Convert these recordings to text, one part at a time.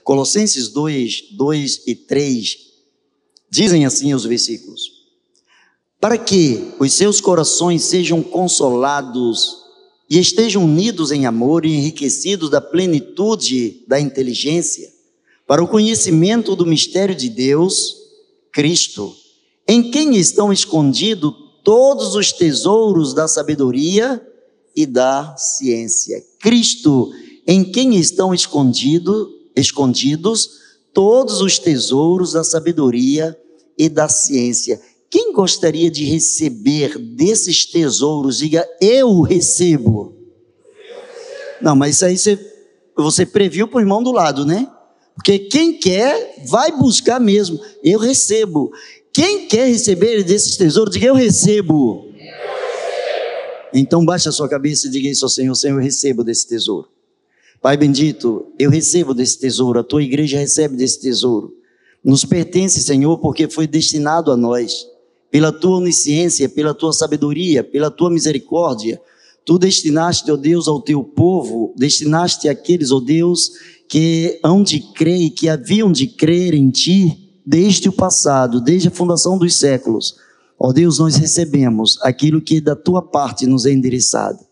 Colossenses 2 e 3, dizem assim os versículos: para que os seus corações sejam consolados e estejam unidos em amor e enriquecidos da plenitude da inteligência, para o conhecimento do mistério de Deus, Cristo, em quem estão escondidos todos os tesouros da sabedoria e da ciência. Cristo, em quem estão escondidos todos os tesouros da sabedoria e da ciência. Quem gostaria de receber desses tesouros? Diga, eu recebo. Não, mas isso aí você previu para o irmão do lado, né? Porque quem quer, vai buscar mesmo. Eu recebo. Quem quer receber desses tesouros? Diga, eu recebo. Então baixe a sua cabeça e diga isso ao Senhor: Senhor, eu recebo desse tesouro. Pai bendito, eu recebo desse tesouro, a tua igreja recebe desse tesouro. Nos pertence, Senhor, porque foi destinado a nós. Pela tua onisciência, pela tua sabedoria, pela tua misericórdia, tu destinaste, ó Deus, ao teu povo, destinaste àqueles, ó Deus, que hão de crer e que haviam de crer em ti desde o passado, desde a fundação dos séculos. Ó Deus, nós recebemos aquilo que da tua parte nos é endereçado.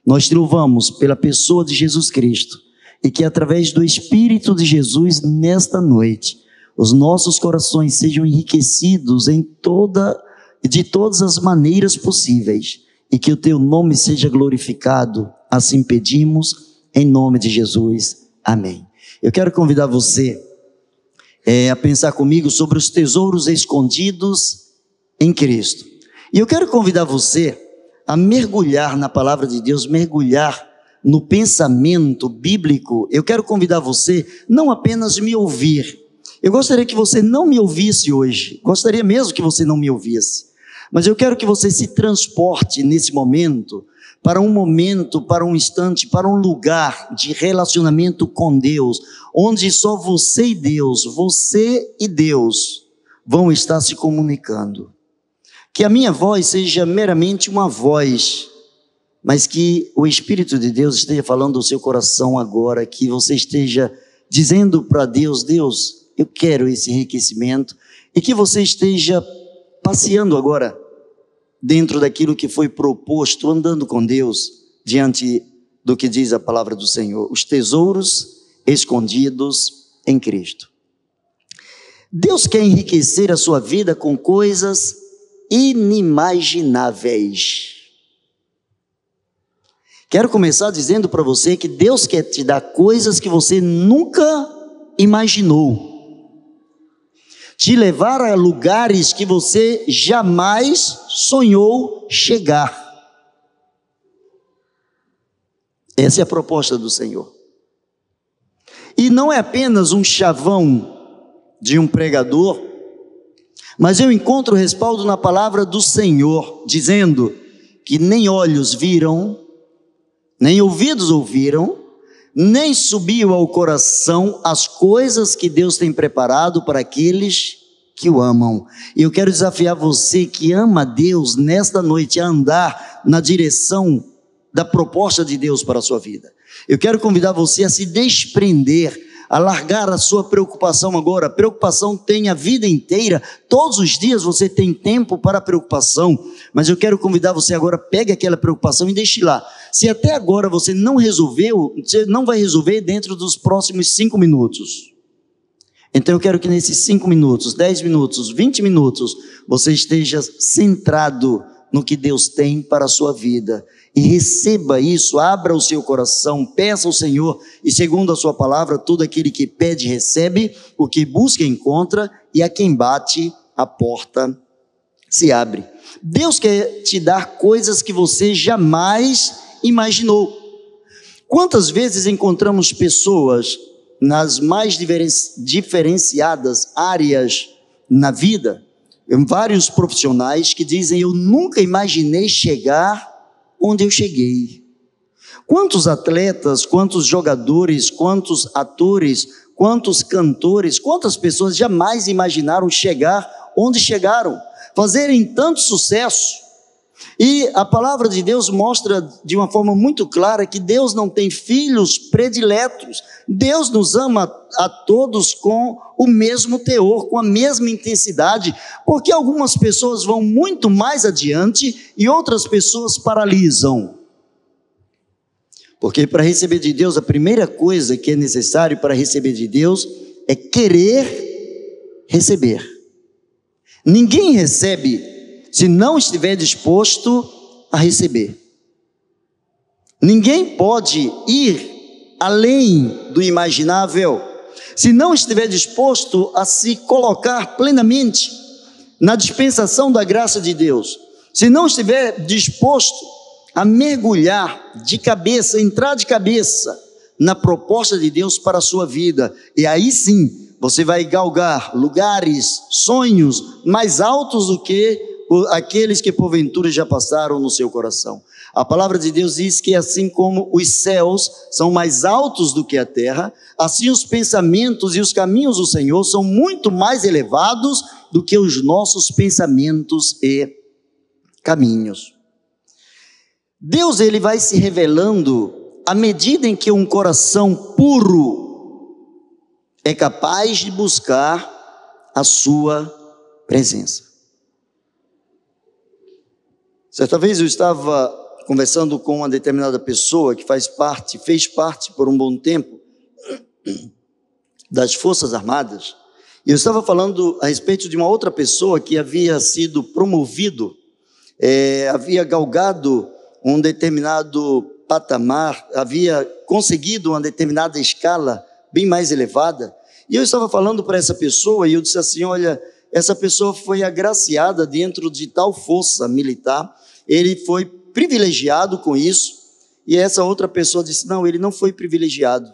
Nós te louvamos pela pessoa de Jesus Cristo e que através do Espírito de Jesus, nesta noite, os nossos corações sejam enriquecidos de todas as maneiras possíveis e que o teu nome seja glorificado. Assim pedimos, em nome de Jesus. Amém. Eu quero convidar você a pensar comigo sobre os tesouros escondidos em Cristo. E eu quero convidar você a mergulhar na palavra de Deus, mergulhar no pensamento bíblico. Eu quero convidar você não apenas me ouvir. Eu gostaria que você não me ouvisse hoje, gostaria mesmo que você não me ouvisse, mas eu quero que você se transporte nesse momento, para um instante, para um lugar de relacionamento com Deus, onde só você e Deus vão estar se comunicando. Que a minha voz seja meramente uma voz, mas que o Espírito de Deus esteja falando ao seu coração agora, que você esteja dizendo para Deus: Deus, eu quero esse enriquecimento, e que você esteja passeando agora dentro daquilo que foi proposto, andando com Deus, diante do que diz a palavra do Senhor, os tesouros escondidos em Cristo. Deus quer enriquecer a sua vida com coisas inimagináveis. Quero começar dizendo para você que Deus quer te dar coisas que você nunca imaginou, te levar a lugares que você jamais sonhou chegar. Essa é a proposta do Senhor. E não é apenas um chavão de um pregador, mas eu encontro respaldo na palavra do Senhor, dizendo que nem olhos viram, nem ouvidos ouviram, nem subiu ao coração as coisas que Deus tem preparado para aqueles que o amam. E eu quero desafiar você que ama a Deus nesta noite a andar na direção da proposta de Deus para a sua vida. Eu quero convidar você a se desprender, a largar a sua preocupação agora. A preocupação tem a vida inteira, todos os dias você tem tempo para a preocupação, mas eu quero convidar você agora, pegue aquela preocupação e deixe lá. Se até agora você não resolveu, você não vai resolver dentro dos próximos 5 minutos. Então eu quero que nesses 5 minutos, 10 minutos, 20 minutos, você esteja centrado no que Deus tem para a sua vida. E receba isso, abra o seu coração, peça ao Senhor, e segundo a sua palavra, todo aquele que pede recebe, o que busca encontra, e a quem bate a porta se abre. Deus quer te dar coisas que você jamais imaginou. Quantas vezes encontramos pessoas nas mais diferenciadas áreas na vida, vários profissionais que dizem: eu nunca imaginei chegar onde eu cheguei. Quantos atletas, quantos jogadores, quantos atores, quantos cantores, quantas pessoas jamais imaginaram chegar onde chegaram, fazerem tanto sucesso, E a palavra de Deus mostra de uma forma muito clara que Deus não tem filhos prediletos. Deus nos ama a todos com o mesmo teor, com a mesma intensidade, porque algumas pessoas vão muito mais adiante e outras pessoas paralisam. Porque para receber de Deus, a primeira coisa que é necessário para receber de Deus é querer receber. Ninguém recebe se não estiver disposto a receber. Ninguém pode ir além do imaginável se não estiver disposto a se colocar plenamente na dispensação da graça de Deus, se não estiver disposto a mergulhar de cabeça, entrar de cabeça na proposta de Deus para a sua vida, e aí sim você vai galgar lugares, sonhos mais altos do que aqueles que porventura já passaram no seu coração. A palavra de Deus diz que assim como os céus são mais altos do que a terra, assim os pensamentos e os caminhos do Senhor são muito mais elevados do que os nossos pensamentos e caminhos. Deus, ele vai se revelando à medida em que um coração puro é capaz de buscar a sua presença. Certa vez eu estava conversando com uma determinada pessoa que fez parte por um bom tempo das Forças Armadas, e eu estava falando a respeito de uma outra pessoa que havia sido promovido, havia galgado um determinado patamar, havia conseguido uma determinada escala bem mais elevada, e eu estava falando para essa pessoa, e eu disse assim: olha, essa pessoa foi agraciada dentro de tal força militar, ele foi privilegiado com isso, e essa outra pessoa disse: não, ele não foi privilegiado.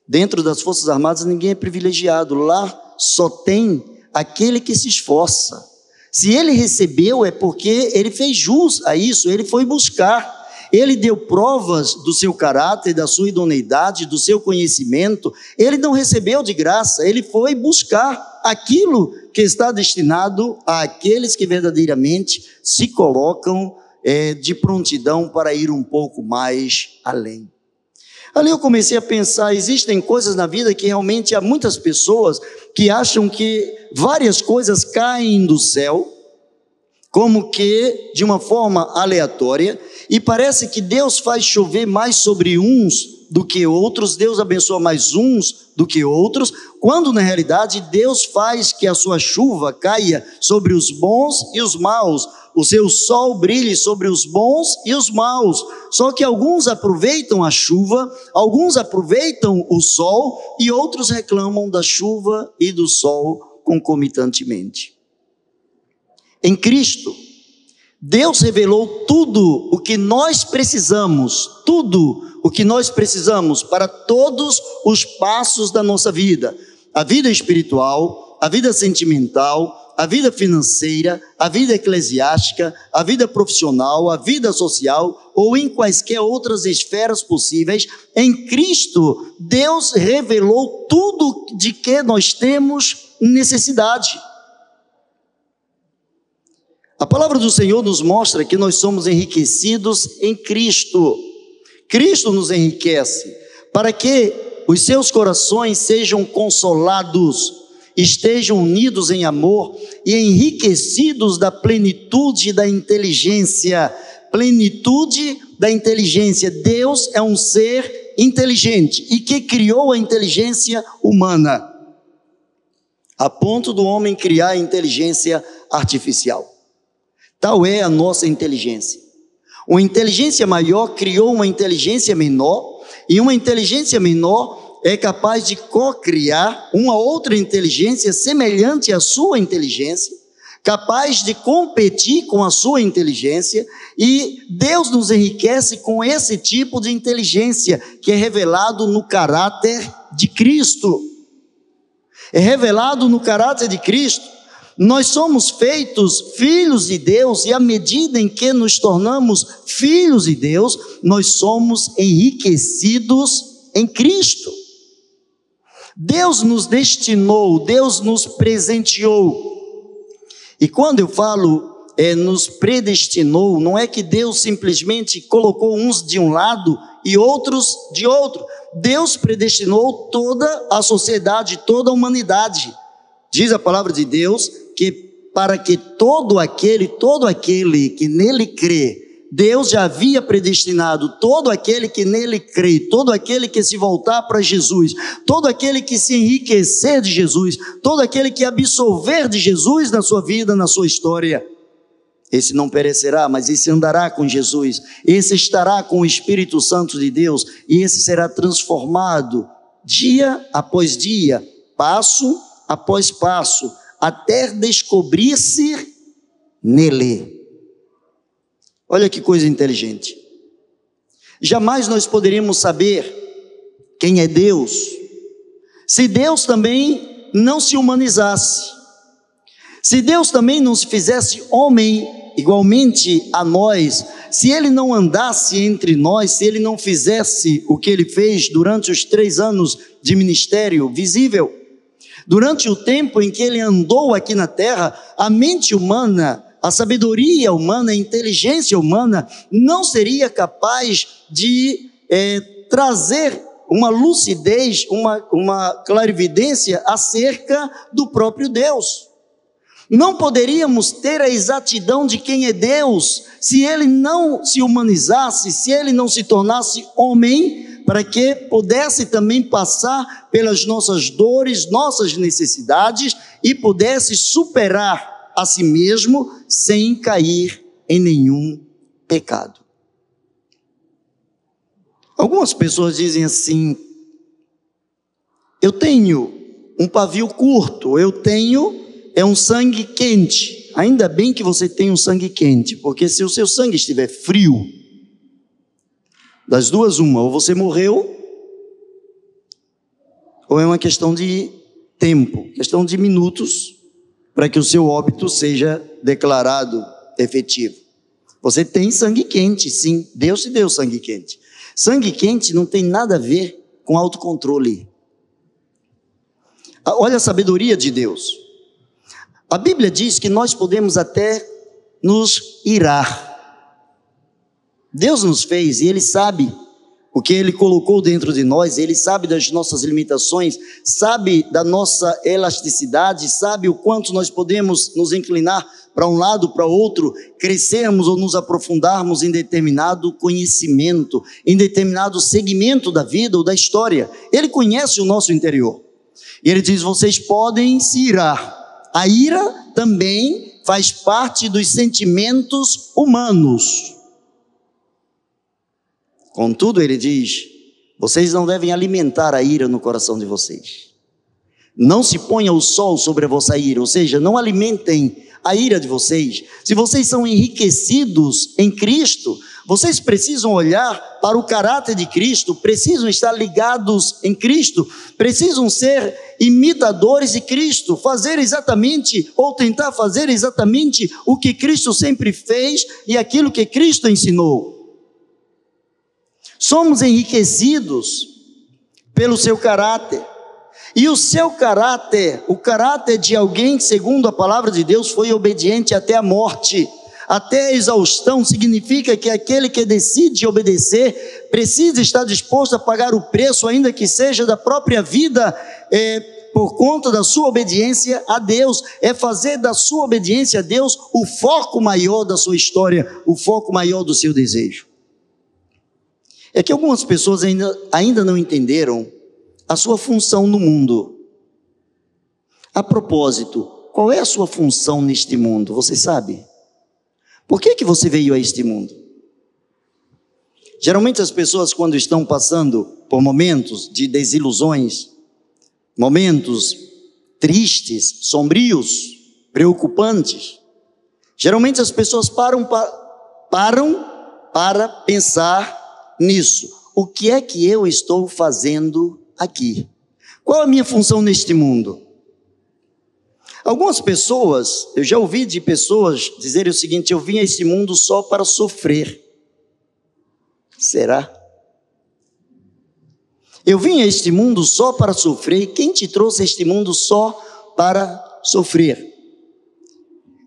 Dentro das Forças Armadas ninguém é privilegiado, lá só tem aquele que se esforça. Se ele recebeu é porque ele fez jus a isso, ele foi buscar, ele deu provas do seu caráter, da sua idoneidade, do seu conhecimento. Ele não recebeu de graça, ele foi buscar aquilo que está destinado àqueles que verdadeiramente se colocam de prontidão para ir um pouco mais além. Ali eu comecei a pensar, existem coisas na vida que realmente há muitas pessoas que acham que várias coisas caem do céu, como que de uma forma aleatória, e parece que Deus faz chover mais sobre uns do que outros, Deus abençoa mais uns do que outros, quando na realidade Deus faz que a sua chuva caia sobre os bons e os maus, o seu sol brilhe sobre os bons e os maus. Só que alguns aproveitam a chuva, alguns aproveitam o sol e outros reclamam da chuva e do sol concomitantemente. Em Cristo, Deus revelou tudo o que nós precisamos, para todos os passos da nossa vida: a vida espiritual, a vida sentimental, a vida financeira, a vida eclesiástica, a vida profissional, a vida social ou em quaisquer outras esferas possíveis. Em Cristo, Deus revelou tudo de que nós temos necessidade. A palavra do Senhor nos mostra que nós somos enriquecidos em Cristo. Cristo nos enriquece para que os seus corações sejam consolados, estejam unidos em amor e enriquecidos da plenitude da inteligência. Plenitude da inteligência. Deus é um ser inteligente e que criou a inteligência humana, a ponto do homem criar a inteligência artificial. Tal é a nossa inteligência. Uma inteligência maior criou uma inteligência menor, e uma inteligência menor é capaz de co-criar uma outra inteligência semelhante à sua inteligência, capaz de competir com a sua inteligência, e Deus nos enriquece com esse tipo de inteligência que é revelado no caráter de Cristo. É revelado no caráter de Cristo. Nós somos feitos filhos de Deus, e à medida em que nos tornamos filhos de Deus, nós somos enriquecidos em Cristo. Deus nos destinou, Deus nos presenteou. E quando eu falo nos predestinou, não é que Deus simplesmente colocou uns de um lado e outros de outro. Deus predestinou toda a sociedade, toda a humanidade. Diz a palavra de Deus que para que todo aquele que nele crê, Deus já havia predestinado todo aquele que nele crê, todo aquele que se voltar para Jesus, todo aquele que se enriquecer de Jesus, todo aquele que absorver de Jesus na sua vida, na sua história. Esse não perecerá, mas esse andará com Jesus, esse estará com o Espírito Santo de Deus, e esse será transformado dia após dia, passo após passo, até descobrir-se nele. Olha que coisa inteligente. Jamais nós poderíamos saber quem é Deus, se Deus também não se humanizasse, se Deus também não se fizesse homem igualmente a nós, se Ele não andasse entre nós, se Ele não fizesse o que Ele fez durante os 3 anos de ministério visível, durante o tempo em que Ele andou aqui na terra, a mente humana, a sabedoria humana, a inteligência humana não seria capaz de trazer uma lucidez, uma clarividência acerca do próprio Deus. Não poderíamos ter a exatidão de quem é Deus se Ele não se humanizasse, se Ele não se tornasse homem, para que pudesse também passar pelas nossas dores, nossas necessidades e pudesse superar a si mesmo sem cair em nenhum pecado. Algumas pessoas dizem assim: eu tenho um pavio curto, eu tenho um sangue quente. Ainda bem que você tem um sangue quente, porque se o seu sangue estiver frio, das duas uma, ou você morreu, ou é uma questão de tempo, questão de minutos, para que o seu óbito seja declarado efetivo. Você tem sangue quente, sim, Deus te deu sangue quente. Sangue quente não tem nada a ver com autocontrole. Olha a sabedoria de Deus. A Bíblia diz que nós podemos até nos irar. Deus nos fez e Ele sabe o que Ele colocou dentro de nós, Ele sabe das nossas limitações, sabe da nossa elasticidade, sabe o quanto nós podemos nos inclinar para um lado, para outro, crescermos ou nos aprofundarmos em determinado conhecimento, em determinado segmento da vida ou da história. Ele conhece o nosso interior. E Ele diz: vocês podem se irar. A ira também faz parte dos sentimentos humanos. Contudo, Ele diz: vocês não devem alimentar a ira no coração de vocês. Não se ponha o sol sobre a vossa ira, ou seja, não alimentem a ira de vocês. Se vocês são enriquecidos em Cristo, vocês precisam olhar para o caráter de Cristo, precisam estar ligados em Cristo, precisam ser imitadores de Cristo, fazer exatamente, ou tentar fazer exatamente o que Cristo sempre fez e aquilo que Cristo ensinou. Somos enriquecidos pelo seu caráter, e o seu caráter, o caráter de alguém, segundo a palavra de Deus, foi obediente até a morte, até a exaustão. Significa que aquele que decide obedecer, precisa estar disposto a pagar o preço, ainda que seja da própria vida, por conta da sua obediência a Deus, é fazer da sua obediência a Deus o foco maior da sua história, o foco maior do seu desejo. É que algumas pessoas ainda não entenderam a sua função no mundo. A propósito, qual é a sua função neste mundo? Você sabe? Por que você veio a este mundo? Geralmente as pessoas, quando estão passando por momentos de desilusões, momentos tristes, sombrios, preocupantes, geralmente as pessoas param para pensar nisso. O que é que eu estou fazendo aqui? Qual a minha função neste mundo? Algumas pessoas, eu já ouvi de pessoas dizerem o seguinte: eu vim a este mundo só para sofrer. Será? Eu vim a este mundo só para sofrer. Quem te trouxe a este mundo só para sofrer?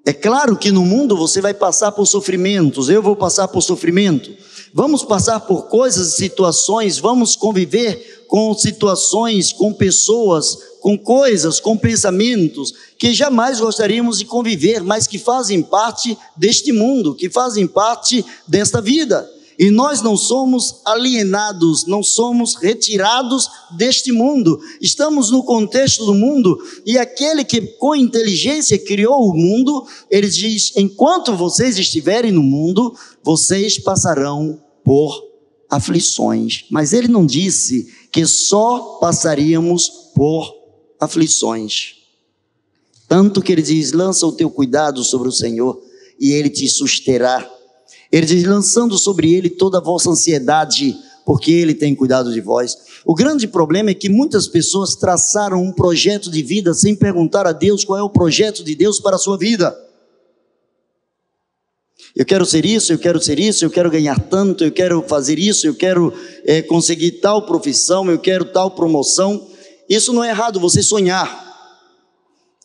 É claro que no mundo você vai passar por sofrimentos, eu vou passar por sofrimento, vamos passar por coisas e situações, vamos conviver com situações, com pessoas, com coisas, com pensamentos que jamais gostaríamos de conviver, mas que fazem parte deste mundo, que fazem parte desta vida. E nós não somos alienados, não somos retirados deste mundo. Estamos no contexto do mundo, e aquele que com inteligência criou o mundo, ele diz: enquanto vocês estiverem no mundo, vocês passarão por aflições. Mas ele não disse que só passaríamos por aflições. Tanto que ele diz: lança o teu cuidado sobre o Senhor, e ele te susterá. Ele diz: lançando sobre ele toda a vossa ansiedade, porque ele tem cuidado de vós. O grande problema é que muitas pessoas traçaram um projeto de vida sem perguntar a Deus qual é o projeto de Deus para a sua vida. Eu quero ser isso, eu quero ser isso, eu quero ganhar tanto, eu quero fazer isso, eu quero conseguir tal profissão, eu quero tal promoção. Isso não é errado, você sonhar.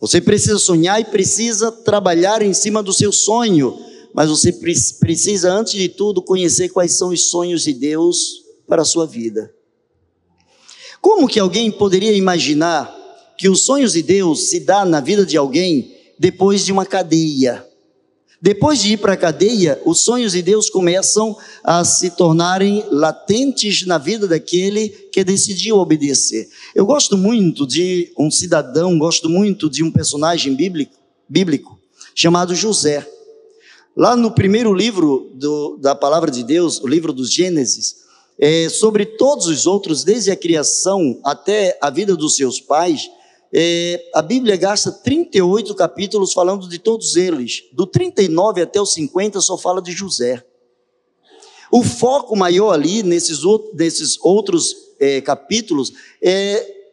Você precisa sonhar e precisa trabalhar em cima do seu sonho. Mas você precisa, antes de tudo, conhecer quais são os sonhos de Deus para a sua vida. Como que alguém poderia imaginar que os sonhos de Deus se dão na vida de alguém depois de uma cadeia? Depois de ir para a cadeia, os sonhos de Deus começam a se tornarem latentes na vida daquele que decidiu obedecer. Eu gosto muito de um cidadão, gosto muito de um personagem bíblico chamado José. Lá no primeiro livro da palavra de Deus, o livro dos Gênesis, sobre todos os outros, desde a criação até a vida dos seus pais, a Bíblia gasta 38 capítulos falando de todos eles. Do 39 até o 50 só fala de José. O foco maior ali, nesses outros capítulos,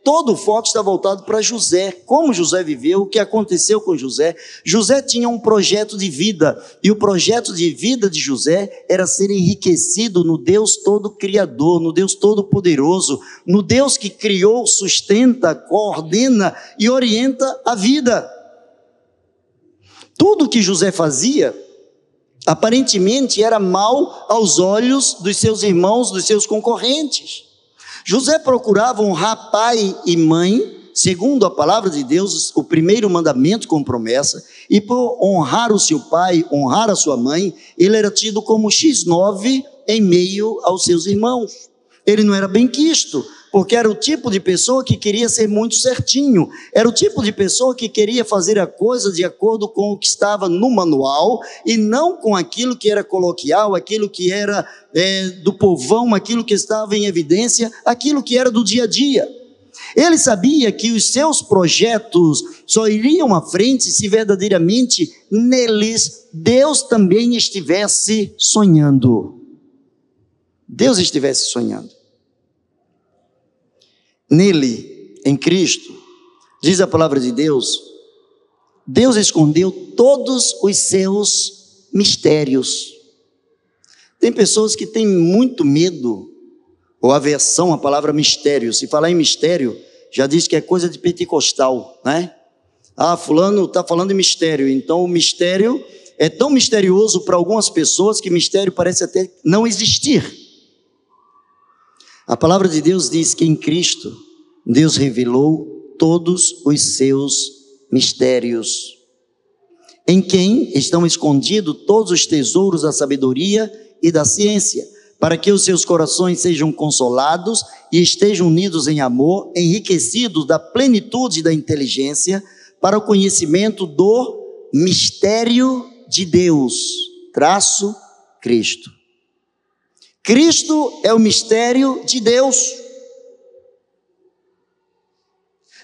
todo o foco está voltado para José, como José viveu, o que aconteceu com José. José tinha um projeto de vida, e o projeto de vida de José era ser enriquecido no Deus Todo-Criador, no Deus Todo-Poderoso, no Deus que criou, sustenta, coordena e orienta a vida. Tudo que José fazia, aparentemente era mal aos olhos dos seus irmãos, dos seus concorrentes. José procurava honrar pai e mãe, segundo a palavra de Deus, o primeiro mandamento com promessa, e por honrar o seu pai, honrar a sua mãe, ele era tido como X9 em meio aos seus irmãos. Ele não era benquisto, porque era o tipo de pessoa que queria ser muito certinho, era o tipo de pessoa que queria fazer a coisa de acordo com o que estava no manual, e não com aquilo que era coloquial, aquilo que era do povão, aquilo que estava em evidência, aquilo que era do dia a dia. Ele sabia que os seus projetos só iriam à frente se verdadeiramente neles Deus também estivesse sonhando. Deus estivesse sonhando. Nele, em Cristo, diz a palavra de Deus, Deus escondeu todos os seus mistérios. Tem pessoas que têm muito medo ou aversão à palavra mistério. Se falar em mistério, já diz que é coisa de pentecostal, né? Ah, fulano está falando de mistério, então o mistério é tão misterioso para algumas pessoas que mistério parece até não existir. A palavra de Deus diz que em Cristo, Deus revelou todos os seus mistérios, em quem estão escondidos todos os tesouros da sabedoria e da ciência, para que os seus corações sejam consolados e estejam unidos em amor, enriquecidos da plenitude da inteligência, para o conhecimento do mistério de Deus, Cristo. Cristo é o mistério de Deus.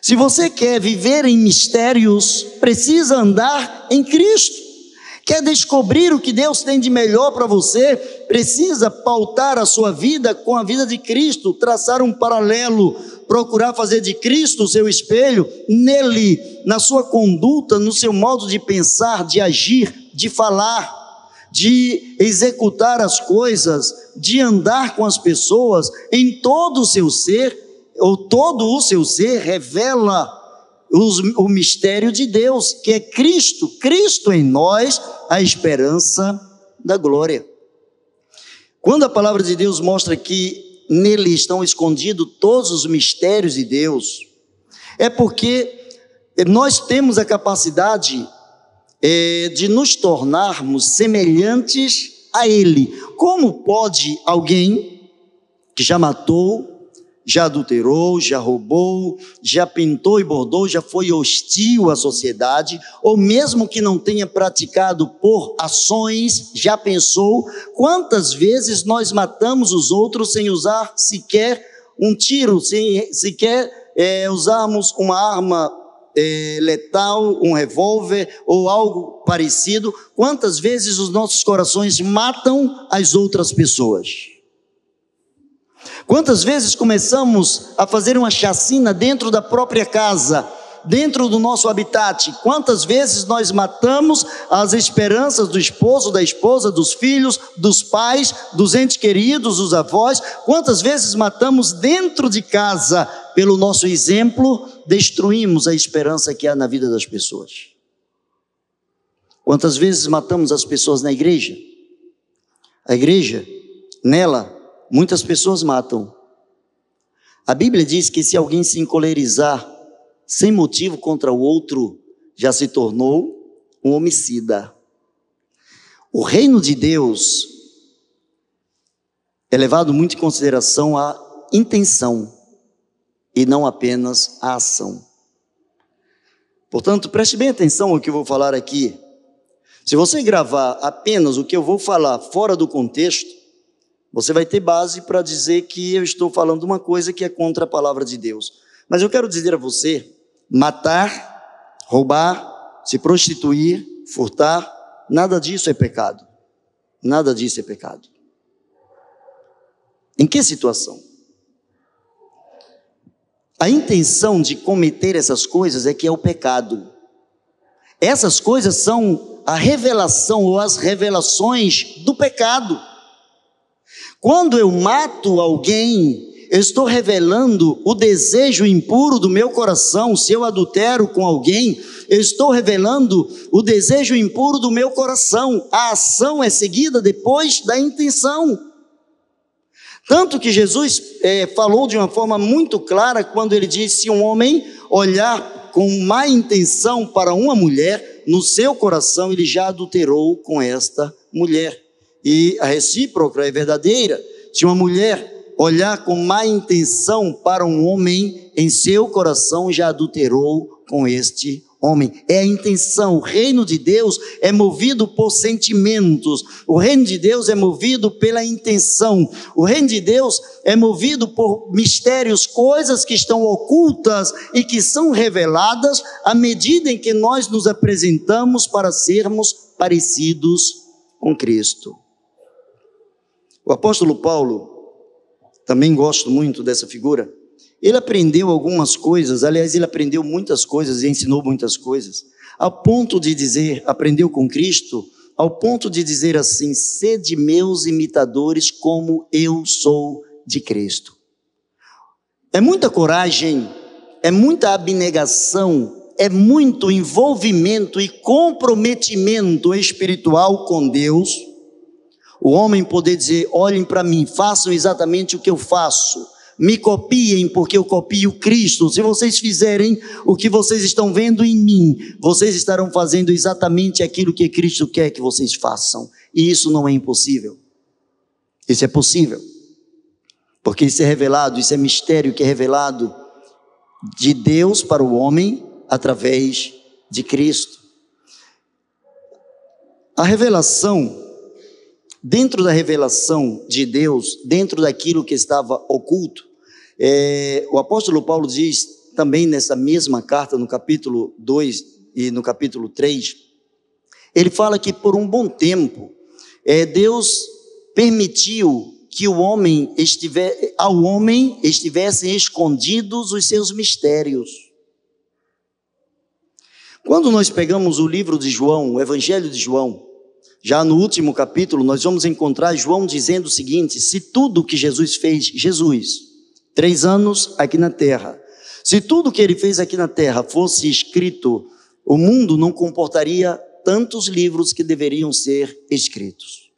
Se você quer viver em mistérios, precisa andar em Cristo. Quer descobrir o que Deus tem de melhor para você, precisa pautar a sua vida com a vida de Cristo, traçar um paralelo, procurar fazer de Cristo o seu espelho, nele, na sua conduta, no seu modo de pensar, de agir, de falar, de executar as coisas, de andar com as pessoas. Em todo o seu ser, ou todo o seu ser revela o mistério de Deus, que é Cristo, Cristo em nós, a esperança da glória. Quando a palavra de Deus mostra que nele estão escondidos todos os mistérios de Deus, é porque nós temos a capacidade de nos tornarmos semelhantes a Ele. Como pode alguém que já matou, já adulterou, já roubou, já pintou e bordou, já foi hostil à sociedade, ou mesmo que não tenha praticado por ações, já pensou quantas vezes nós matamos os outros sem usar sequer um tiro, sem sequer usarmos uma arma letal, um revólver ou algo parecido? Quantas vezes os nossos corações matam as outras pessoas? Quantas vezes começamos a fazer uma chacina dentro da própria casa, dentro do nosso habitat? Quantas vezes nós matamos as esperanças do esposo, da esposa, dos filhos, dos pais, dos entes queridos, dos avós? Quantas vezes matamos dentro de casa? Pelo nosso exemplo, destruímos a esperança que há na vida das pessoas. Quantas vezes matamos as pessoas na igreja? A igreja, nela, muitas pessoas matam. A Bíblia diz que se alguém se encolerizar sem motivo contra o outro, já se tornou um homicida. O reino de Deus é levado muito em consideração a intenção e não apenas a ação. Portanto, preste bem atenção ao que eu vou falar aqui. Se você gravar apenas o que eu vou falar fora do contexto, você vai ter base para dizer que eu estou falando uma coisa que é contra a palavra de Deus. Mas eu quero dizer a você, matar, roubar, se prostituir, furtar, nada disso é pecado. Nada disso é pecado. Em que situação? A intenção de cometer essas coisas é que é o pecado. Essas coisas são a revelação ou as revelações do pecado. Quando eu mato alguém, eu estou revelando o desejo impuro do meu coração. Se eu adultero com alguém, eu estou revelando o desejo impuro do meu coração. A ação é seguida depois da intenção. Tanto que Jesus falou de uma forma muito clara quando ele disse: se um homem olhar com má intenção para uma mulher, no seu coração ele já adulterou com esta mulher. E a recíproca é verdadeira. Se uma mulher olhar com má intenção para um homem, em seu coração já adulterou com este homem. É a intenção. O reino de Deus é movido por sentimentos. O reino de Deus é movido pela intenção. O reino de Deus é movido por mistérios, coisas que estão ocultas e que são reveladas à medida em que nós nos apresentamos para sermos parecidos com Cristo. O apóstolo Paulo, também gosto muito dessa figura, ele aprendeu algumas coisas, aliás, ele aprendeu muitas coisas e ensinou muitas coisas, ao ponto de dizer, aprendeu com Cristo, ao ponto de dizer assim: sede meus imitadores como eu sou de Cristo. É muita coragem, é muita abnegação, é muito envolvimento e comprometimento espiritual com Deus, o homem poder dizer: olhem para mim, façam exatamente o que eu faço, me copiem porque eu copio Cristo. Se vocês fizerem o que vocês estão vendo em mim, vocês estarão fazendo exatamente aquilo que Cristo quer que vocês façam. E isso não é impossível, isso é possível, porque isso é revelado, isso é mistério que é revelado de Deus para o homem através de Cristo. A revelação, dentro da revelação de Deus, dentro daquilo que estava oculto, o apóstolo Paulo diz também nessa mesma carta, no capítulo 2 e no capítulo 3, ele fala que por um bom tempo, Deus permitiu que ao homem estivessem escondidos os seus mistérios. Quando nós pegamos o livro de João, o Evangelho de João, já no último capítulo, nós vamos encontrar João dizendo o seguinte: se tudo que Jesus fez, 3 anos aqui na terra, Se tudo que ele fez aqui na terra fosse escrito, o mundo não comportaria tantos livros que deveriam ser escritos.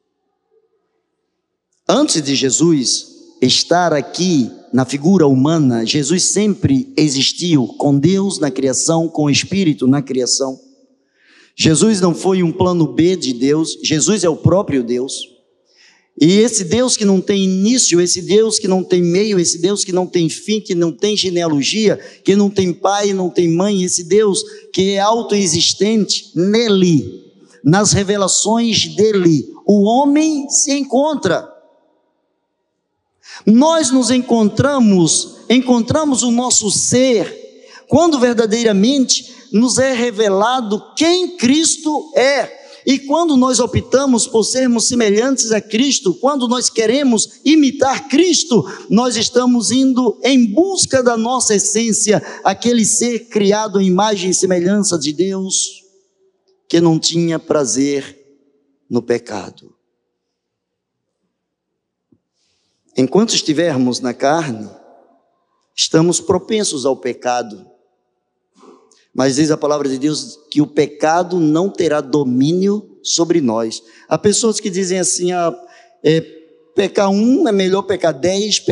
Antes de Jesus estar aqui na figura humana, Jesus sempre existiu com Deus na criação, com o Espírito na criação. Jesus não foi um plano B de Deus, Jesus é o próprio Deus. E esse Deus que não tem início, esse Deus que não tem meio, esse Deus que não tem fim, que não tem genealogia, que não tem pai, não tem mãe, esse Deus que é autoexistente, nele, nas revelações dele, o homem se encontra. Nós nos encontramos o nosso ser, quando verdadeiramente nos é revelado quem Cristo é. E quando nós optamos por sermos semelhantes a Cristo, quando nós queremos imitar Cristo, nós estamos indo em busca da nossa essência, aquele ser criado à imagem e semelhança de Deus, que não tinha prazer no pecado. Enquanto estivermos na carne, estamos propensos ao pecado. Mas diz a palavra de Deus que o pecado não terá domínio sobre nós. Há pessoas que dizem assim, pecar 1 é melhor pecar 10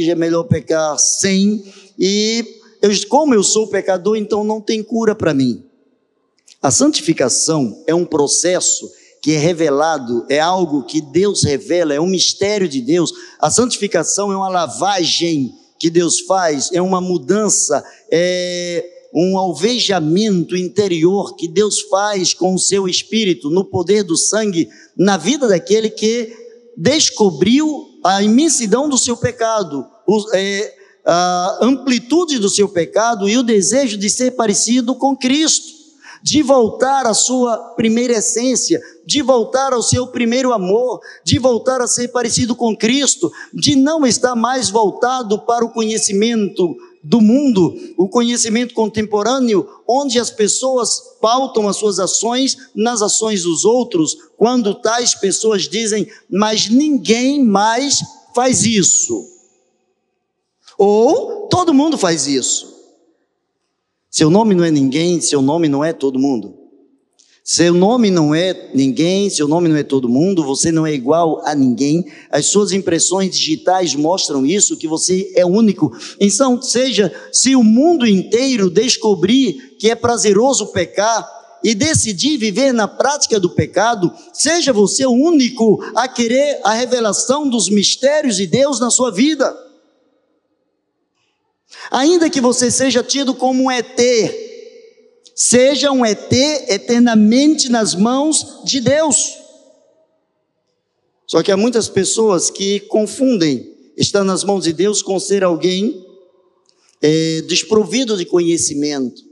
é melhor pecar 100, e como eu sou pecador, então não tem cura para mim. A santificação é um processo que é revelado, é algo que Deus revela, é um mistério de Deus. A santificação é uma lavagem que Deus faz, é uma mudança, um alvejamento interior que Deus faz com o seu Espírito, no poder do sangue, na vida daquele que descobriu a imensidão do seu pecado, a amplitude do seu pecado e o desejo de ser parecido com Cristo, de voltar à sua primeira essência, de voltar ao seu primeiro amor, de voltar a ser parecido com Cristo, de não estar mais voltado para o conhecimento do mundo, o conhecimento contemporâneo, onde as pessoas pautam as suas ações nas ações dos outros, quando tais pessoas dizem, mas ninguém mais faz isso, ou todo mundo faz isso. Seu nome não é ninguém, seu nome não é todo mundo. Seu nome não é ninguém, seu nome não é todo mundo, você não é igual a ninguém. As suas impressões digitais mostram isso, que você é único. Então, se o mundo inteiro descobrir que é prazeroso pecar e decidir viver na prática do pecado, seja você o único a querer a revelação dos mistérios de Deus na sua vida. Ainda que você seja tido como um ET, seja um ET eternamente nas mãos de Deus. Só que há muitas pessoas que confundem estar nas mãos de Deus com ser alguém desprovido de conhecimento.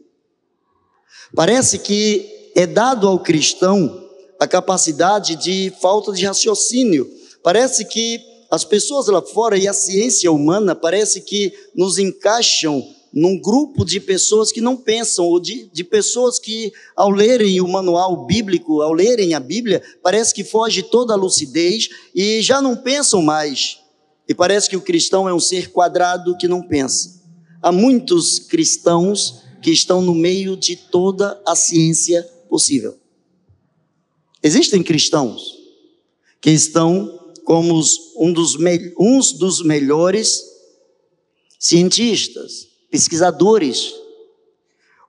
Parece que é dado ao cristão a capacidade de falta de raciocínio. Parece que as pessoas lá fora e a ciência humana parece que nos encaixam num grupo de pessoas que não pensam, ou de pessoas que, ao lerem o manual bíblico, ao lerem a Bíblia, parece que foge toda a lucidez e já não pensam mais. E parece que o cristão é um ser quadrado que não pensa. Há muitos cristãos que estão no meio de toda a ciência possível. Existem cristãos que estão como uns dos melhores cientistas, pesquisadores.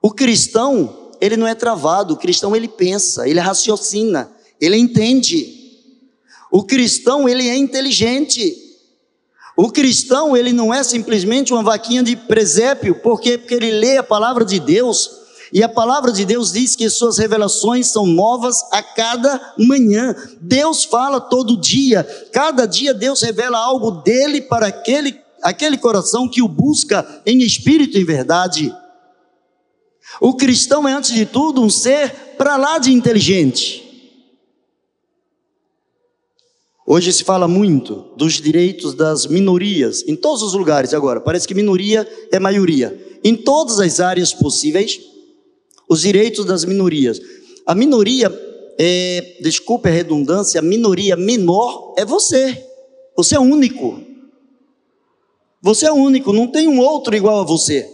O cristão, ele não é travado, o cristão ele pensa, ele raciocina, ele entende. O cristão, ele é inteligente. O cristão, ele não é simplesmente uma vaquinha de presépio, porque ele lê a palavra de Deus, e a palavra de Deus diz que suas revelações são novas a cada manhã. Deus fala todo dia, cada dia Deus revela algo dele para aquele coração que o busca em espírito e verdade. O cristão é, antes de tudo, um ser para lá de inteligente. Hoje se fala muito dos direitos das minorias, em todos os lugares agora, parece que minoria é maioria. Em todas as áreas possíveis, os direitos das minorias. A minoria, desculpe a redundância, a minoria menor é você. Você é único. Você é único, não tem um outro igual a você.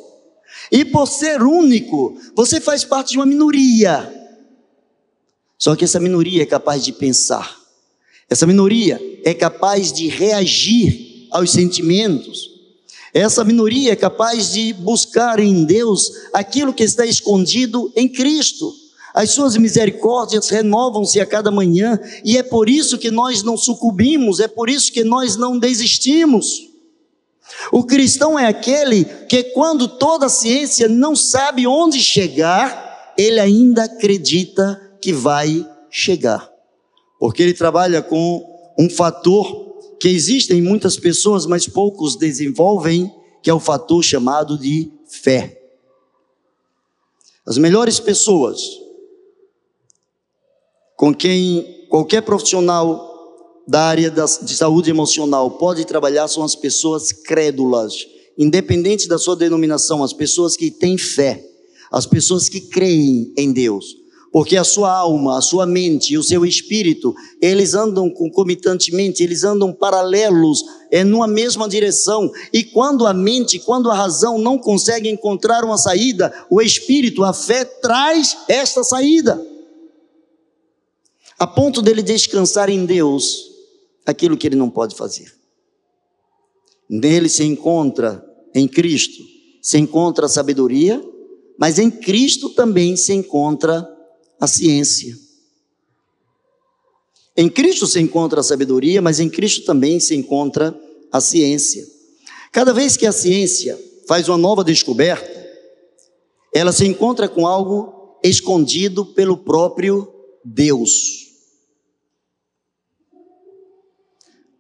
E por ser único, você faz parte de uma minoria. Só que essa minoria é capaz de pensar. Essa minoria é capaz de reagir aos sentimentos. Essa minoria é capaz de buscar em Deus aquilo que está escondido em Cristo. As suas misericórdias renovam-se a cada manhã, e é por isso que nós não sucumbimos, é por isso que nós não desistimos. O cristão é aquele que, quando toda a ciência não sabe onde chegar, ele ainda acredita que vai chegar, porque ele trabalha com um fator que existe em muitas pessoas, mas poucos desenvolvem, que é o fator chamado de fé. As melhores pessoas com quem qualquer profissional da área de saúde emocional pode trabalhar são as pessoas crédulas, independente da sua denominação, as pessoas que têm fé, as pessoas que creem em Deus. Porque a sua alma, a sua mente e o seu espírito, eles andam concomitantemente, eles andam paralelos, numa mesma direção. E quando a mente, quando a razão não consegue encontrar uma saída, o espírito, a fé, traz esta saída, a ponto dele descansar em Deus aquilo que ele não pode fazer. Nele se encontra, em Cristo, se encontra a sabedoria, mas em Cristo também se encontra a ciência. Em Cristo se encontra a sabedoria, mas em Cristo também se encontra a ciência. Cada vez que a ciência faz uma nova descoberta, ela se encontra com algo escondido pelo próprio Deus.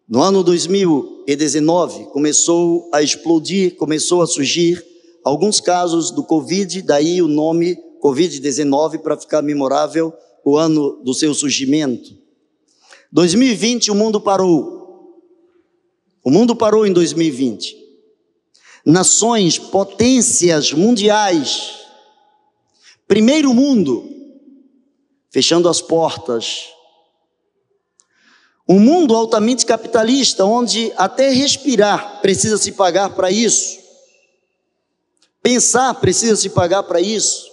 No ano 2019, começou a explodir, começou a surgir alguns casos do Covid, daí o nome Covid-19 para ficar memorável o ano do seu surgimento. 2020 o mundo parou. O mundo parou em 2020. Nações, potências mundiais, primeiro mundo, fechando as portas. Um mundo altamente capitalista, onde até respirar precisa se pagar para isso. Pensar precisa se pagar para isso.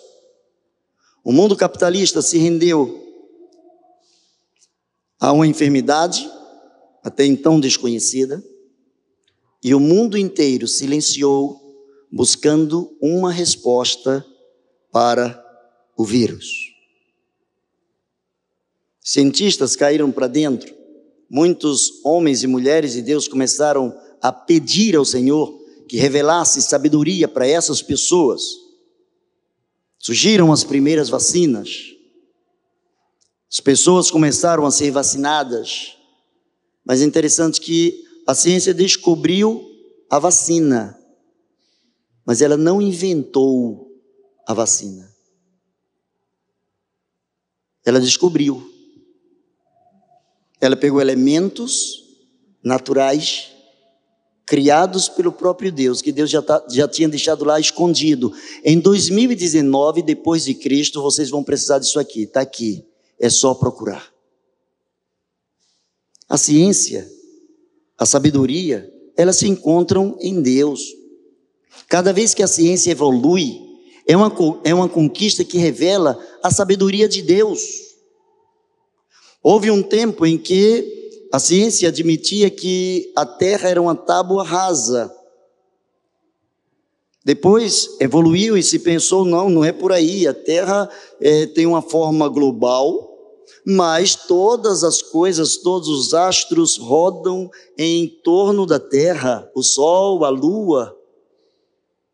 O mundo capitalista se rendeu a uma enfermidade, até então desconhecida, e o mundo inteiro silenciou, buscando uma resposta para o vírus. Cientistas caíram para dentro. Muitos homens e mulheres de Deus começaram a pedir ao Senhor que revelasse sabedoria para essas pessoas. Surgiram as primeiras vacinas. As pessoas começaram a ser vacinadas. Mas é interessante que a ciência descobriu a vacina, mas ela não inventou a vacina. Ela descobriu. Ela pegou elementos naturais, criados pelo próprio Deus, que Deus já tinha deixado lá escondido. Em 2019, depois de Cristo, vocês vão precisar disso aqui, está aqui, é só procurar. A ciência, a sabedoria, elas se encontram em Deus. Cada vez que a ciência evolui, é uma conquista que revela a sabedoria de Deus. Houve um tempo em que a ciência admitia que a Terra era uma tábua rasa. Depois evoluiu e se pensou, não é por aí, a Terra tem uma forma global, mas todas as coisas, todos os astros rodam em torno da Terra, o Sol, a Lua.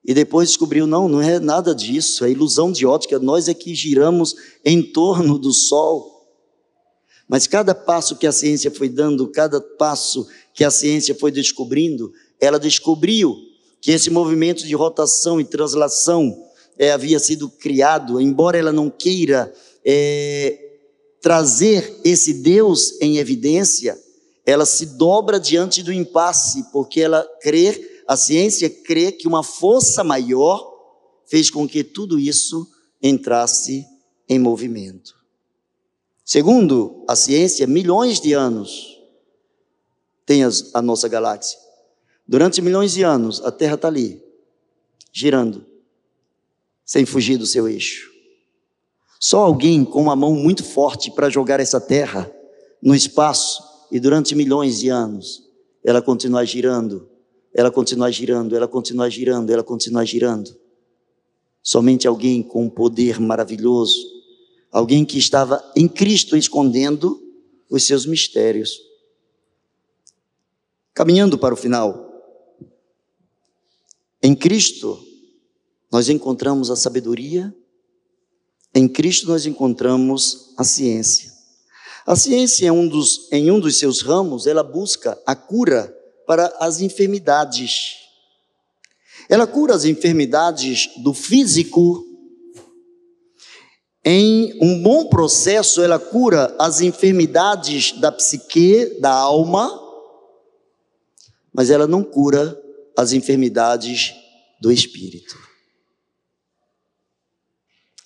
E depois descobriu, não é nada disso, é ilusão de ótica, nós é que giramos em torno do Sol. Mas cada passo que a ciência foi dando, cada passo que a ciência foi descobrindo, ela descobriu que esse movimento de rotação e translação havia sido criado, embora ela não queira trazer esse Deus em evidência, ela se dobra diante do impasse, porque a ciência crê que uma força maior fez com que tudo isso entrasse em movimento. Segundo a ciência, milhões de anos tem a nossa galáxia. Durante milhões de anos, a Terra está ali, girando. sem fugir do seu eixo. Só alguém com uma mão muito forte para jogar essa terra no espaço e durante milhões de anos, ela continuar girando, ela continuar girando, ela continuar girando, ela continuar girando. Somente alguém com um poder maravilhoso, alguém que estava em Cristo escondendo os seus mistérios. Caminhando para o final, em Cristo nós encontramos a sabedoria, em Cristo nós encontramos a ciência. A ciência em um dos seus ramos, ela busca a cura para as enfermidades. Ela cura as enfermidades do físico. Em um bom processo, ela cura as enfermidades da psique, da alma, mas ela não cura as enfermidades do espírito.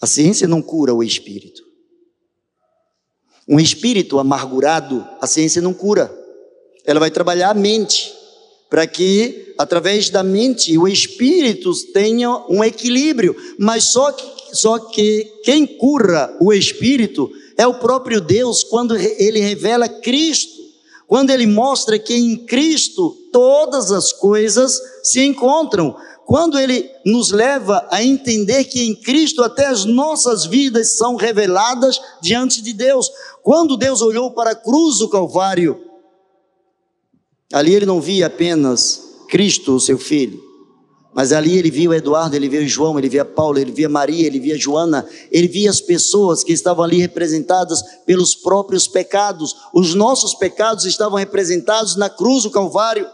A ciência não cura o espírito. Um espírito amargurado, a ciência não cura. Ela vai trabalhar a mente, para que, através da mente, o espírito tenha um equilíbrio. Mas só que quem cura o espírito é o próprio Deus, quando ele revela Cristo. Quando ele mostra que em Cristo todas as coisas se encontram. Quando ele nos leva a entender que em Cristo até as nossas vidas são reveladas diante de Deus. Quando Deus olhou para a cruz do Calvário, ali ele não via apenas Cristo, o seu filho, mas ali ele viu Eduardo, ele via João, ele via Paulo, ele via Maria, ele via Joana, ele via as pessoas que estavam ali representadas pelos próprios pecados. Os nossos pecados estavam representados na cruz do Calvário.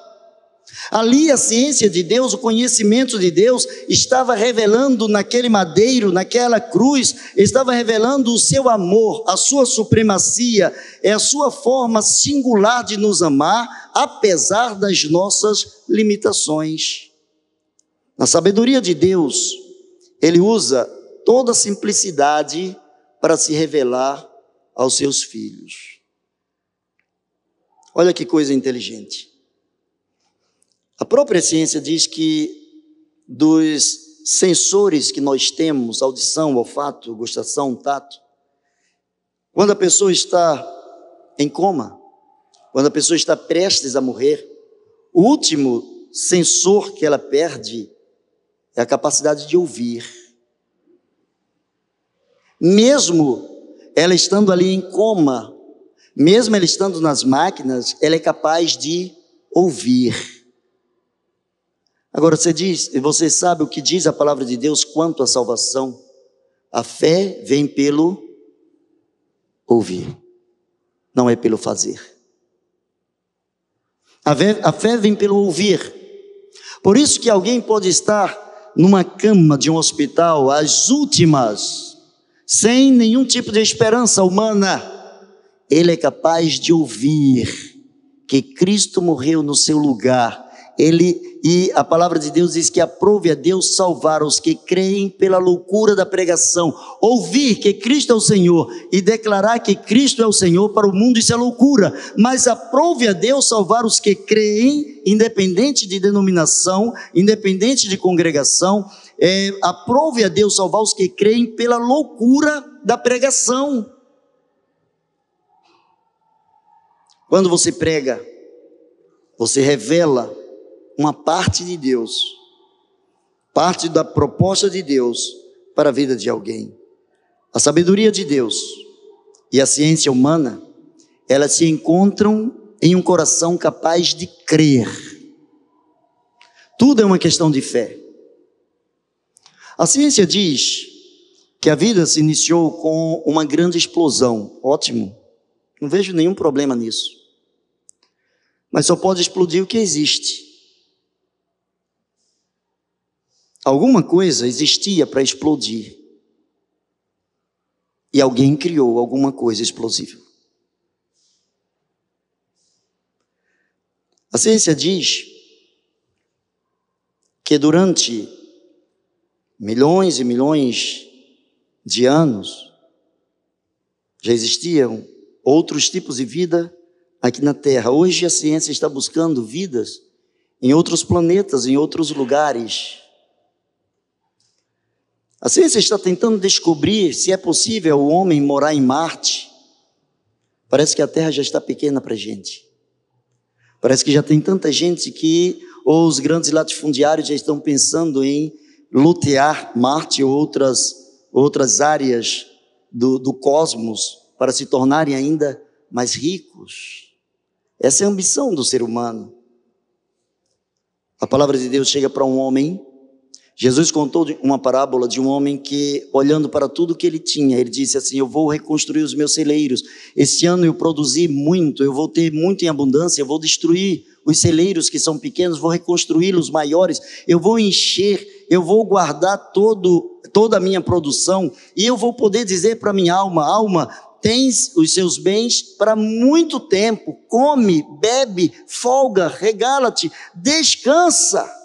Ali a ciência de Deus, o conhecimento de Deus estava revelando naquele madeiro, naquela cruz, estava revelando o seu amor, a sua supremacia, é a sua forma singular de nos amar, apesar das nossas limitações. Na sabedoria de Deus, ele usa toda a simplicidade para se revelar aos seus filhos. Olha que coisa inteligente. A própria ciência diz que dos sensores que nós temos, audição, olfato, gustação, tato, quando a pessoa está em coma, quando a pessoa está prestes a morrer, o último sensor que ela perde é a capacidade de ouvir. Mesmo ela estando ali em coma, mesmo ela estando nas máquinas, ela é capaz de ouvir. Agora você sabe o que diz a palavra de Deus quanto à salvação? A fé vem pelo ouvir, não é pelo fazer. A fé vem pelo ouvir. Por isso que alguém pode estar numa cama de um hospital, as últimas, sem nenhum tipo de esperança humana, ele é capaz de ouvir que Cristo morreu no seu lugar. E a palavra de Deus diz que aprove a Deus salvar os que creem pela loucura da pregação. Ouvir que Cristo é o Senhor e declarar que Cristo é o Senhor para o mundo, isso é loucura. Mas aprove a Deus salvar os que creem, independente de denominação, independente de congregação. Aprove a Deus salvar os que creem pela loucura da pregação. Quando você prega, você revela uma parte de Deus, parte da proposta de Deus para a vida de alguém. A sabedoria de Deus e a ciência humana, elas se encontram em um coração capaz de crer. Tudo é uma questão de fé. A ciência diz que a vida se iniciou com uma grande explosão. Ótimo, não vejo nenhum problema nisso. Mas só pode explodir o que existe. Alguma coisa existia para explodir. E alguém criou alguma coisa explosiva. A ciência diz que durante milhões e milhões de anos já existiam outros tipos de vida aqui na Terra. Hoje a ciência está buscando vidas em outros planetas, em outros lugares. A ciência está tentando descobrir se é possível o homem morar em Marte. Parece que a Terra já está pequena para a gente. Parece que já tem tanta gente que, ou os grandes latifundiários já estão pensando em lotear Marte ou outras áreas do cosmos para se tornarem ainda mais ricos. Essa é a ambição do ser humano. A palavra de Deus chega para um homem. Jesus contou uma parábola de um homem que, olhando para tudo que ele tinha, ele disse assim: eu vou reconstruir os meus celeiros. Este ano eu produzi muito, eu vou ter muito em abundância, eu vou destruir os celeiros que são pequenos, vou reconstruí-los maiores, eu vou encher, eu vou guardar toda a minha produção, e eu vou poder dizer para minha alma: alma, tens os seus bens para muito tempo, come, bebe, folga, regala-te, descansa.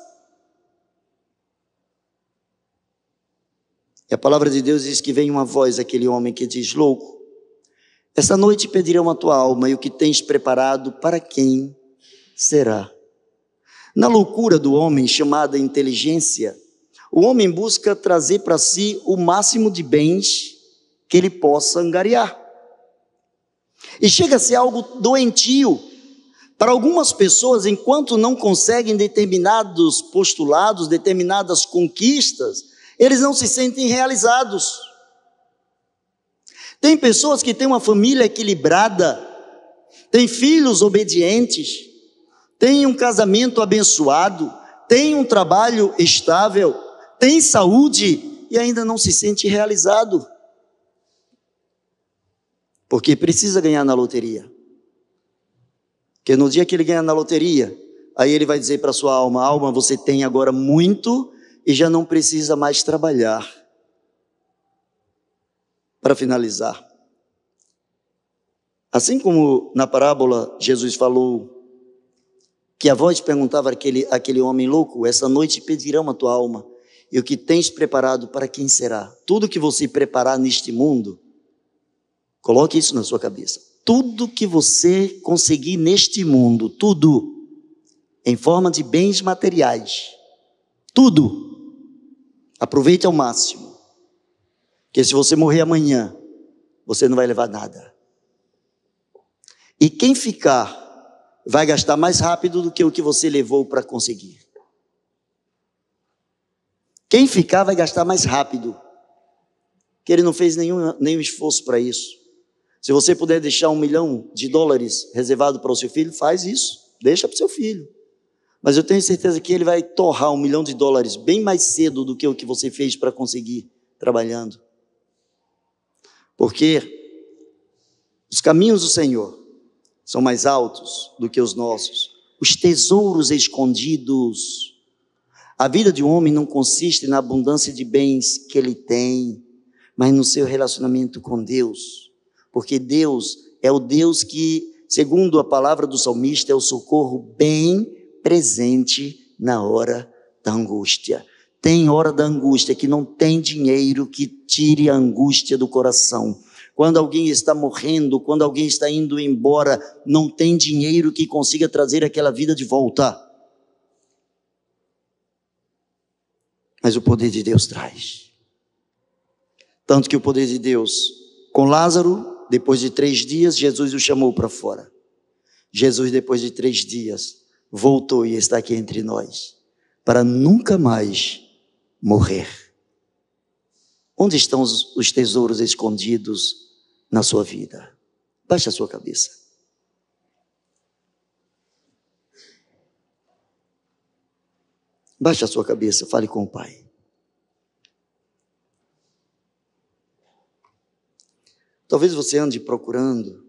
E a palavra de Deus diz que vem uma voz daquele homem que diz: louco, esta noite pedirão a tua alma, e o que tens preparado, para quem será? Na loucura do homem, chamada inteligência, o homem busca trazer para si o máximo de bens que ele possa angariar. E chega a ser algo doentio. Para algumas pessoas, enquanto não conseguem determinados postulados, determinadas conquistas, eles não se sentem realizados. Tem pessoas que têm uma família equilibrada, têm filhos obedientes, têm um casamento abençoado, têm um trabalho estável, têm saúde e ainda não se sente realizado. Porque precisa ganhar na loteria. Porque no dia que ele ganhar na loteria, aí ele vai dizer para sua alma: alma, você tem agora muito e já não precisa mais trabalhar. Para finalizar, assim como na parábola Jesus falou que a voz perguntava àquele homem: louco, essa noite pedirão a tua alma, e o que tens preparado, para quem será? Tudo que você preparar neste mundo, coloque isso na sua cabeça, tudo que você conseguir neste mundo, tudo, em forma de bens materiais, tudo, aproveite ao máximo, porque se você morrer amanhã, você não vai levar nada. E quem ficar, vai gastar mais rápido do que o que você levou para conseguir. Quem ficar vai gastar mais rápido, porque ele não fez nenhum esforço para isso. Se você puder deixar $1 milhão reservado para o seu filho, faz isso, deixa para o seu filho. Mas eu tenho certeza que ele vai torrar $1 milhão bem mais cedo do que o que você fez para conseguir trabalhando. Porque os caminhos do Senhor são mais altos do que os nossos. Os tesouros escondidos. A vida de um homem não consiste na abundância de bens que ele tem, mas no seu relacionamento com Deus. Porque Deus é o Deus que, segundo a palavra do salmista, é o socorro bem presente na hora da angústia. Tem hora da angústia que não tem dinheiro que tire a angústia do coração. Quando alguém está morrendo, quando alguém está indo embora, não tem dinheiro que consiga trazer aquela vida de volta. Mas o poder de Deus traz. Tanto que o poder de Deus, com Lázaro, depois de 3 dias, Jesus o chamou para fora. Jesus, depois de 3 dias, voltou e está aqui entre nós, para nunca mais morrer. Onde estão os tesouros escondidos na sua vida? Baixe a sua cabeça. Baixe a sua cabeça, fale com o Pai. Talvez você ande procurando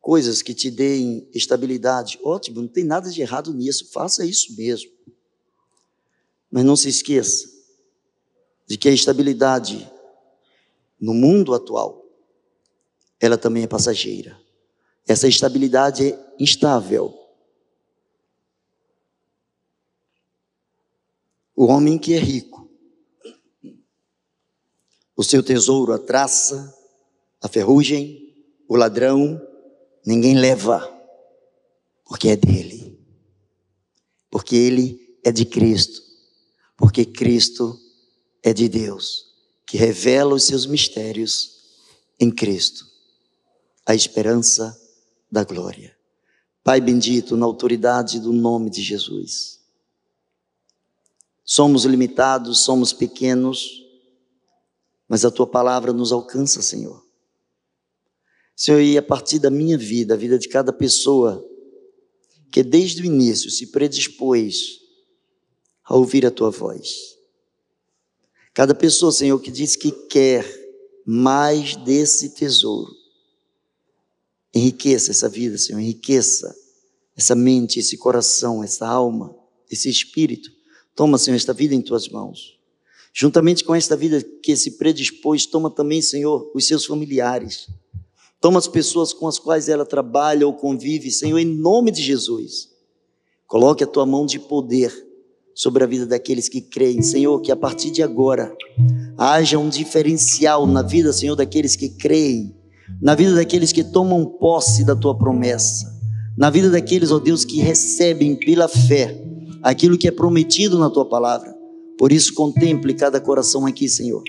coisas que te deem estabilidade. Ótimo, não tem nada de errado nisso, faça isso mesmo. Mas não se esqueça de que a estabilidade no mundo atual, ela também é passageira. Essa estabilidade é instável. O homem que é rico, o seu tesouro, a traça, a ferrugem, o ladrão, ninguém leva, porque é dele, porque ele é de Cristo, porque Cristo é de Deus, que revela os seus mistérios em Cristo, a esperança da glória. Pai bendito, na autoridade do nome de Jesus, somos limitados, somos pequenos, mas a Tua palavra nos alcança, Senhor. Senhor, e a partir da minha vida, a vida de cada pessoa que desde o início se predispôs a ouvir a Tua voz. Cada pessoa, Senhor, que diz que quer mais desse tesouro. Enriqueça essa vida, Senhor, enriqueça essa mente, esse coração, essa alma, esse espírito. Toma, Senhor, esta vida em Tuas mãos. Juntamente com esta vida que se predispôs, toma também, Senhor, os seus familiares. Toma as pessoas com as quais ela trabalha ou convive, Senhor, em nome de Jesus. Coloque a Tua mão de poder sobre a vida daqueles que creem, Senhor, que a partir de agora haja um diferencial na vida, Senhor, daqueles que creem, na vida daqueles que tomam posse da Tua promessa, na vida daqueles, ó Deus, que recebem pela fé aquilo que é prometido na Tua palavra. Por isso, contemple cada coração aqui, Senhor,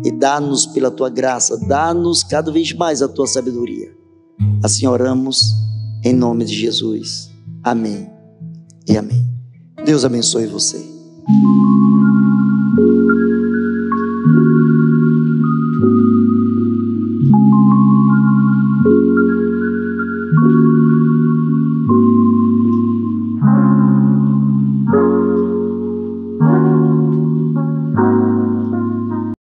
e dá-nos pela Tua graça, dá-nos cada vez mais a Tua sabedoria. Assim oramos em nome de Jesus. Amém e amém. Deus abençoe você.